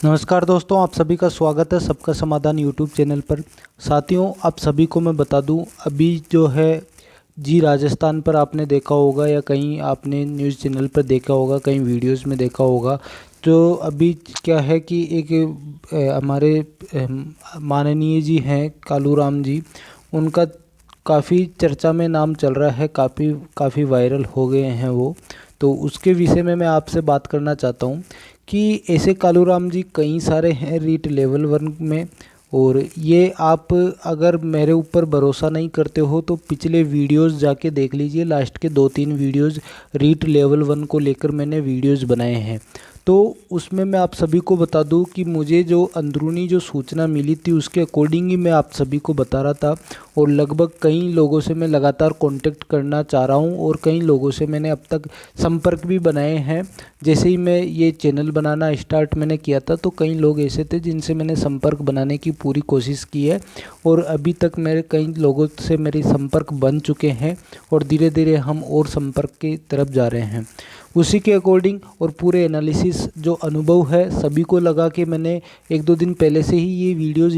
नमस्कार दोस्तों, आप सभी का स्वागत है सबका समाधान यूट्यूब चैनल पर। साथियों, आप सभी को मैं बता दूं, अभी जो है जी राजस्थान पर आपने देखा होगा या कहीं आपने न्यूज़ चैनल पर देखा होगा, कहीं वीडियोस में देखा होगा। तो अभी क्या है कि एक हमारे माननीय जी हैं कालूराम जी, उनका काफ़ी चर्चा में नाम चल रहा है, काफ़ी वायरल हो गए हैं वो। तो उसके विषय में मैं आपसे बात करना चाहता हूँ कि ऐसे कालूराम जी कई सारे हैं रीट लेवल 1 में। और ये आप अगर मेरे ऊपर भरोसा नहीं करते हो तो पिछले वीडियोस जाके देख लीजिए। लास्ट के 2-3 वीडियोस रीट लेवल 1 को लेकर मैंने वीडियोस बनाए हैं। तो उसमें मैं आप सभी को बता दूं कि मुझे जो अंदरूनी जो सूचना मिली थी उसके अकॉर्डिंग ही मैं आप सभी को बता रहा था। और लगभग कई लोगों से मैं लगातार कांटेक्ट करना चाह रहा हूं और कई लोगों से मैंने अब तक संपर्क भी बनाए हैं। जैसे ही मैं ये चैनल बनाना स्टार्ट मैंने किया था तो कई लोग ऐसे थे जिनसे मैंने संपर्क बनाने की पूरी कोशिश की है। और अभी तक मेरे कई लोगों से मेरे संपर्क बन चुके हैं और धीरे धीरे हम और संपर्क की तरफ जा रहे हैं। उसी के अकॉर्डिंग और पूरे एनालिसिस जो अनुभव है सभी को लगा कि मैंने 1-2 दिन पहले से ही ये वीडियोज़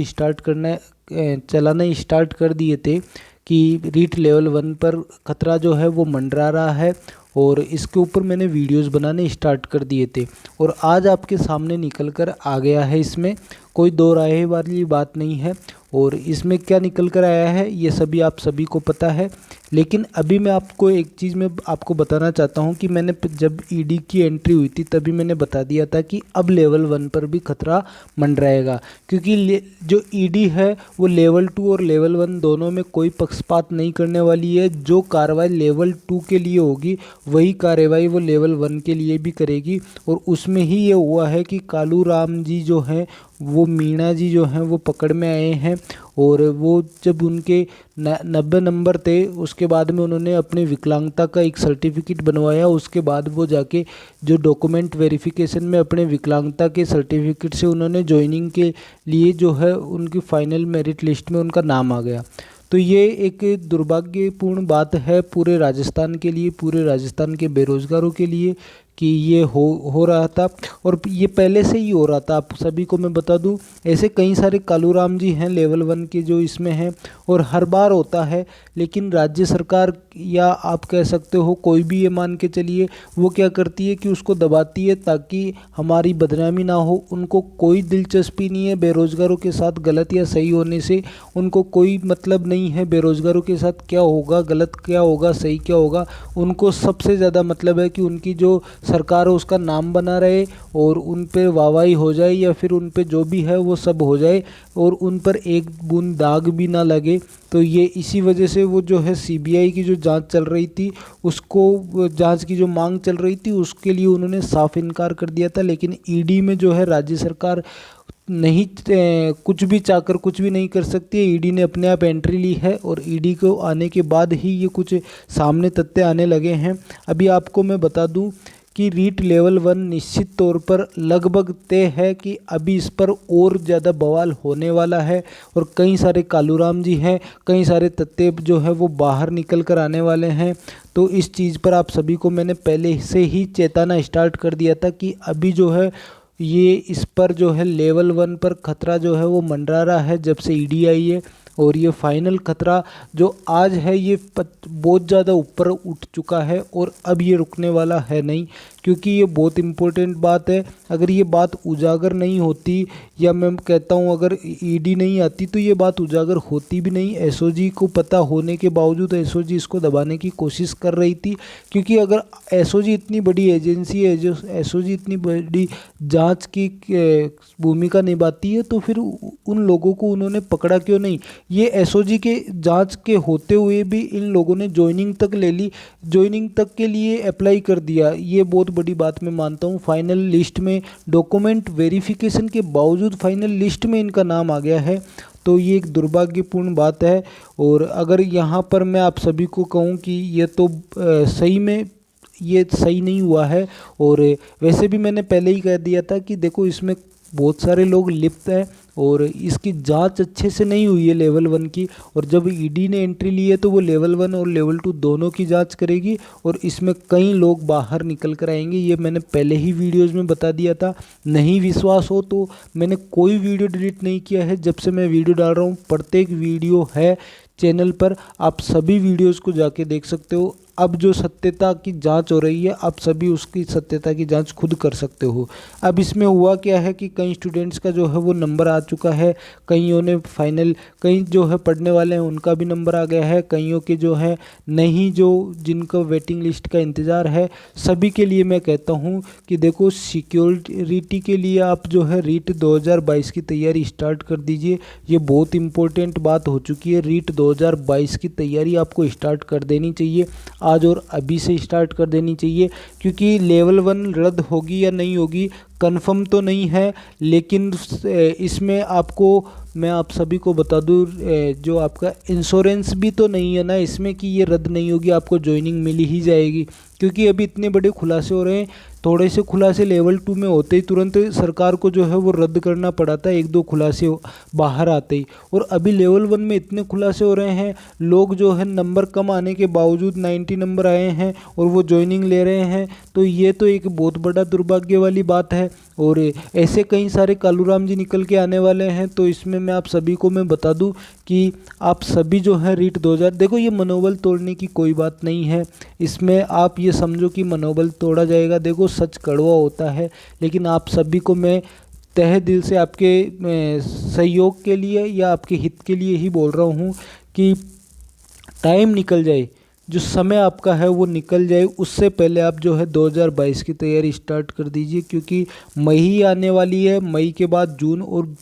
चलाना स्टार्ट कर दिए थे कि रीट लेवल 1 पर खतरा जो है वो मंडरा रहा है। और इसके ऊपर मैंने वीडियोस बनाने स्टार्ट कर दिए थे और आज आपके सामने निकल कर आ गया है। इसमें कोई दो राय वाली बात नहीं है। और इसमें क्या निकल कर आया है ये आप सभी को पता है। लेकिन अभी मैं आपको एक चीज़ में आपको बताना चाहता हूँ कि मैंने जब ईडी की एंट्री हुई थी तभी मैंने बता दिया था कि अब लेवल 1 पर भी खतरा मंडराएगा। क्योंकि जो ईडी है वो लेवल 2 और लेवल 1 दोनों में कोई पक्षपात नहीं करने वाली है। जो कार्रवाई लेवल 2 के लिए होगी वही कार्रवाई वो लेवल 1 के लिए भी करेगी। और उसमें ही ये हुआ है कि कालूराम जी जो हैं वो मीणा जी जो हैं वो पकड़ में आए हैं। और वो जब उनके 90 नंबर थे उसके बाद में उन्होंने अपनी विकलांगता का एक सर्टिफिकेट बनवाया। उसके बाद वो जाके जो डॉक्यूमेंट वेरिफिकेशन में अपने विकलांगता के सर्टिफिकेट से उन्होंने ज्वाइनिंग के लिए जो है उनकी फाइनल मेरिट लिस्ट में उनका नाम आ गया। तो ये एक दुर्भाग्यपूर्ण बात है पूरे राजस्थान के लिए, पूरे राजस्थान के बेरोजगारों के लिए कि ये हो रहा था। और ये पहले से ही हो रहा था। आप सभी को मैं बता दूं, ऐसे कई सारे कालूराम जी हैं लेवल 1 के जो इसमें हैं और हर बार होता है। लेकिन राज्य सरकार या आप कह सकते हो कोई भी ये मान के चलिए वो क्या करती है कि उसको दबाती है ताकि हमारी बदनामी ना हो। उनको कोई दिलचस्पी नहीं है बेरोजगारों के साथ गलत या सही होने से। उनको कोई मतलब नहीं है बेरोजगारों के साथ क्या होगा, गलत क्या होगा, सही क्या होगा। उनको सबसे ज़्यादा मतलब है कि उनकी जो सरकार है उसका नाम बना रहे और उन पे वाहवाही हो जाए या फिर उन पे जो भी है वो सब हो जाए और उन पर एक बूंद दाग भी ना लगे। तो ये इसी वजह से वो जो है सीबीआई की जो जांच चल रही थी उसको, जांच की जो मांग चल रही थी उसके लिए उन्होंने साफ इनकार कर दिया था। लेकिन ईडी में जो है राज्य सरकार नहीं कुछ भी चाहकर कुछ भी नहीं कर सकती है। ईडी ने अपने आप एंट्री ली है और ईडी को आने के बाद ही ये कुछ सामने तथ्य आने लगे हैं। अभी आपको मैं बता दूं कि रीट लेवल 1 निश्चित तौर पर लगभग तय है कि अभी इस पर और ज़्यादा बवाल होने वाला है। और कई सारे कालूराम जी हैं, कई सारे तथ्य जो है वो बाहर निकल कर आने वाले हैं। तो इस चीज़ पर आप सभी को मैंने पहले से ही चेताना स्टार्ट कर दिया था कि अभी जो है ये इस पर जो है लेवल 1 पर खतरा जो है वो मंडरा रहा है जब से ईडी आई है। और ये फाइनल खतरा जो आज है ये बहुत ज़्यादा ऊपर उठ चुका है और अब ये रुकने वाला है नहीं। क्योंकि ये बहुत इम्पोर्टेंट बात है। अगर ये बात उजागर नहीं होती या मैं कहता हूँ अगर ईडी नहीं आती तो ये बात उजागर होती भी नहीं। एसओजी को पता होने के बावजूद एसओजी इसको दबाने की कोशिश कर रही थी। क्योंकि अगर एसओजी इतनी बड़ी एजेंसी है, जो एसओजी इतनी बड़ी जांच की भूमिका निभाती है, तो फिर उन लोगों को उन्होंने पकड़ा क्यों नहीं। ये एसओजी के जांच के होते हुए भी इन लोगों ने ज्वाइनिंग तक ले ली, ज्वाइनिंग तक के लिए अप्लाई कर दिया। ये बहुत बड़ी बात मैं मानता हूँ। फाइनल लिस्ट में डॉक्यूमेंट वेरिफिकेशन के बावजूद फाइनल लिस्ट में इनका नाम आ गया है। तो ये एक दुर्भाग्यपूर्ण बात है। और अगर यहाँ पर मैं आप सभी को कहूँ कि ये तो सही में ये सही नहीं हुआ है। और वैसे भी मैंने पहले ही कह दिया था कि देखो इसमें बहुत सारे लोग लिप्त हैं और इसकी जांच अच्छे से नहीं हुई है लेवल 1 की। और जब ईडी ने एंट्री ली है तो वो लेवल 1 और लेवल 2 दोनों की जांच करेगी और इसमें कई लोग बाहर निकल कर आएंगे। ये मैंने पहले ही वीडियोस में बता दिया था। नहीं विश्वास हो तो मैंने कोई वीडियो डिलीट नहीं किया है, जब से मैं वीडियो डाल रहा हूँ प्रत्येक वीडियो है चैनल पर, आप सभी वीडियोस को जाके देख सकते हो। अब जो सत्यता की जांच हो रही है आप सभी उसकी सत्यता की जांच खुद कर सकते हो। अब इसमें हुआ क्या है कि कई स्टूडेंट्स का जो है वो नंबर आ चुका है, कईयों ने फाइनल, कई जो है पढ़ने वाले हैं उनका भी नंबर आ गया है, कईयों के जो है नहीं, जो जिनका वेटिंग लिस्ट का इंतज़ार है। सभी के लिए मैं कहता हूँ कि देखो सिक्योरिटी के लिए आप जो है रीट 2022 की तैयारी स्टार्ट कर दीजिए। ये बहुत इंपॉर्टेंट बात हो चुकी है, रीट 2022 की तैयारी आपको स्टार्ट कर देनी चाहिए आज और अभी से स्टार्ट कर देनी चाहिए। क्योंकि लेवल 1 रद्द होगी या नहीं होगी कंफर्म तो नहीं है, लेकिन इसमें आपको मैं आप सभी को बता दूं जो आपका इंश्योरेंस भी तो नहीं है ना इसमें कि ये रद्द नहीं होगी, आपको ज्वाइनिंग मिली ही जाएगी। क्योंकि अभी इतने बड़े खुलासे हो रहे हैं, थोड़े से खुलासे लेवल 2 में होते ही तुरंत सरकार को जो है वो रद्द करना पड़ा था, एक दो खुलासे बाहर आते ही। और अभी लेवल 1 में इतने खुलासे हो रहे हैं, लोग जो है नंबर कम आने के बावजूद 90 नंबर आए हैं और वो ज्वाइनिंग ले रहे हैं। तो ये तो एक बहुत बड़ा दुर्भाग्य वाली बात है। और ऐसे कई सारे कालूराम जी निकल के आने वाले हैं। तो इसमें मैं आप सभी को मैं बता दूं कि आप सभी जो है रीट 2000, देखो ये मनोबल तोड़ने की कोई बात नहीं है, इसमें आप ये समझो कि मनोबल तोड़ा जाएगा। देखो सच कड़वा होता है, लेकिन आप सभी को मैं तहे दिल से आपके सहयोग के लिए या आपके हित के लिए ही बोल रहा हूँ कि टाइम निकल जाए, जो समय आपका है वो निकल जाए, उससे पहले आप जो है 2022 की तैयारी स्टार्ट कर दीजिए। क्योंकि मई ही आने वाली है, मई के बाद जून, और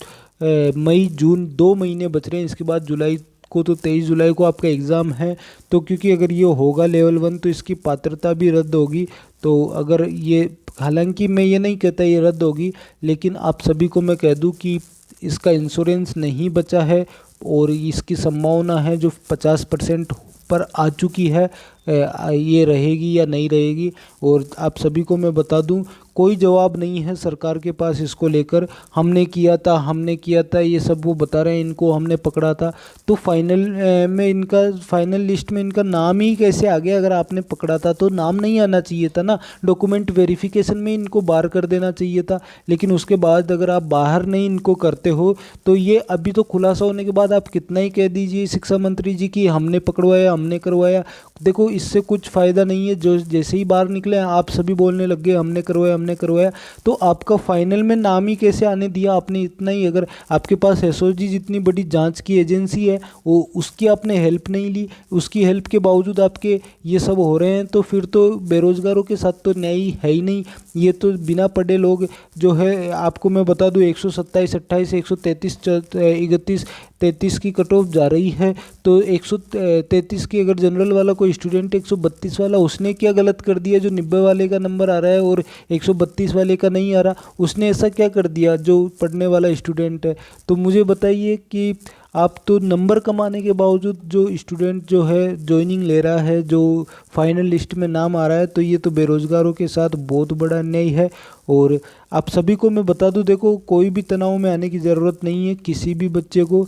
मई जून 2 महीने बच रहे हैं। इसके बाद जुलाई को, तो 23 जुलाई को आपका एग्ज़ाम है। तो क्योंकि अगर ये होगा लेवल 1 तो इसकी पात्रता भी रद्द होगी। तो अगर ये, हालांकि मैं ये नहीं कहता ये रद्द होगी, लेकिन आप सभी को मैं कह दूं कि इसका इंश्योरेंस नहीं बचा है और इसकी संभावना है जो 50% पर आ चुकी है, ये रहेगी या नहीं रहेगी। और आप सभी को मैं बता दूं कोई जवाब नहीं है सरकार के पास इसको लेकर, हमने किया था, हमने किया था, ये सब वो बता रहे हैं, इनको हमने पकड़ा था। तो फाइनल में इनका, फाइनल लिस्ट में इनका नाम ही कैसे आ गया? अगर आपने पकड़ा था तो नाम नहीं आना चाहिए था ना, डॉक्यूमेंट वेरिफिकेशन में इनको बाहर कर देना चाहिए था। लेकिन उसके बाद अगर आप बाहर नहीं इनको करते हो तो ये अभी तो खुलासा होने के बाद आप कितना ही कह दीजिए शिक्षा मंत्री जी की हमने पकड़वाया, हमने करवाया, देखो इससे कुछ फ़ायदा नहीं है। जो जैसे ही बाहर निकले आप सभी बोलने लग गए हमने करवाया, हमने करवाया, तो आपका फाइनल में नाम ही कैसे आने दिया आपने? इतना ही, अगर आपके पास एसओजी जितनी बड़ी जांच की एजेंसी है वो, उसकी आपने हेल्प नहीं ली, उसकी हेल्प के बावजूद आपके ये सब हो रहे हैं, तो फिर तो बेरोजगारों के साथ तो न्याय है ही नहीं। ये तो बिना पढ़े लोग जो है, आपको मैं बता दूं 127, 28, 133, 31, 33 की कट ऑफ जा रही है। तो 133 की अगर जनरल वाला कोई स्टूडेंट 132 वाला, उसने क्या गलत कर दिया जो 90 वाले का नंबर आ रहा है और 132 वाले का नहीं आ रहा? उसने ऐसा क्या कर दिया जो पढ़ने वाला स्टूडेंट है? तो मुझे बताइए कि आप तो नंबर कमाने के बावजूद जो स्टूडेंट जो है ज्वाइनिंग ले रहा है, जो फाइनल लिस्ट में नाम आ रहा है, तो ये तो बेरोज़गारों के साथ बहुत बड़ा अन्याय है। और आप सभी को मैं बता दूं, देखो कोई भी तनाव में आने की ज़रूरत नहीं है किसी भी बच्चे को।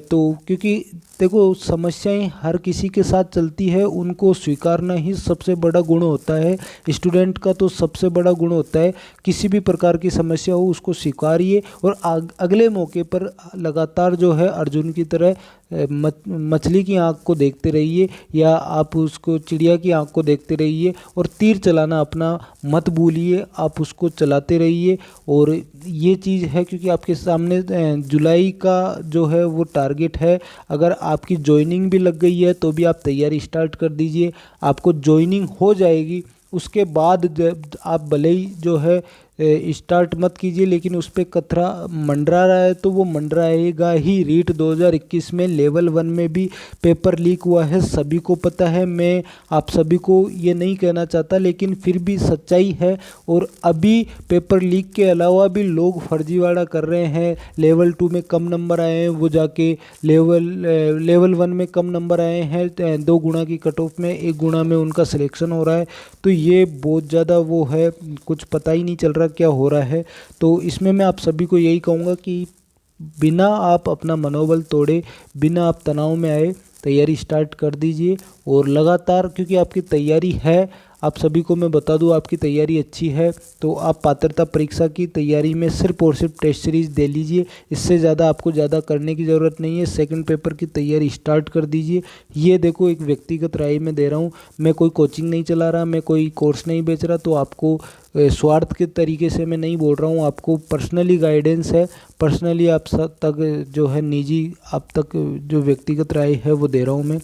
तो क्योंकि देखो समस्याएं हर किसी के साथ चलती है, उनको स्वीकारना ही सबसे बड़ा गुण होता है स्टूडेंट का। तो सबसे बड़ा गुण होता है किसी भी प्रकार की समस्या हो उसको स्वीकारिए और अगले मौके पर लगातार जो है अर्जुन की तरह मछली की आंख को देखते रहिए, या आप उसको चिड़िया की आंख को देखते रहिए और तीर चलाना अपना मत भूलिए, आप उसको चलाते रहिए। और ये चीज़ है क्योंकि आपके सामने जुलाई का जो है वो टारगेट है। अगर आपकी ज्वाइनिंग भी लग गई है तो भी आप तैयारी स्टार्ट कर दीजिए, आपको ज्वाइनिंग हो जाएगी। उसके बाद जब आप भले ही जो है स्टार्ट मत कीजिए, लेकिन उस पर कचरा मंडरा रहा है तो वो मंडराएगा ही। रीट 2021 में लेवल 1 में भी पेपर लीक हुआ है, सभी को पता है। मैं आप सभी को ये नहीं कहना चाहता, लेकिन फिर भी सच्चाई है। और अभी पेपर लीक के अलावा भी लोग फर्जीवाड़ा कर रहे हैं। लेवल 2 में कम नंबर आए हैं, वो जाके लेवल 1 में कम नंबर आए हैं, 2 गुना की कट ऑफ में 1 गुना में उनका सिलेक्शन हो रहा है। तो ये बहुत ज़्यादा वो है, कुछ पता ही नहीं चल रहा क्या हो रहा है। तो इसमें मैं आप सभी को यही कहूँगा कि बिना आप अपना मनोबल तोड़े, बिना आप तनाव में आए, तैयारी स्टार्ट कर दीजिए। और लगातार, क्योंकि आपकी तैयारी है, आप सभी को मैं बता दूं, आपकी तैयारी अच्छी है तो आप पात्रता परीक्षा की तैयारी में सिर्फ और सिर्फ टेस्ट सीरीज दे लीजिए। इससे ज़्यादा आपको ज़्यादा करने की ज़रूरत नहीं है। सेकंड पेपर की तैयारी स्टार्ट कर दीजिए। ये देखो, एक व्यक्तिगत राय मैं दे रहा हूँ, मैं कोई कोचिंग नहीं चला रहा, मैं कोई कोर्स नहीं बेच रहा, तो आपको स्वार्थ के तरीके से मैं नहीं बोल रहा हूँ, आपको पर्सनली गाइडेंस है, पर्सनली आप सब तक जो है निजी आप तक जो व्यक्तिगत राय है वो दे रहा हूँ मैं।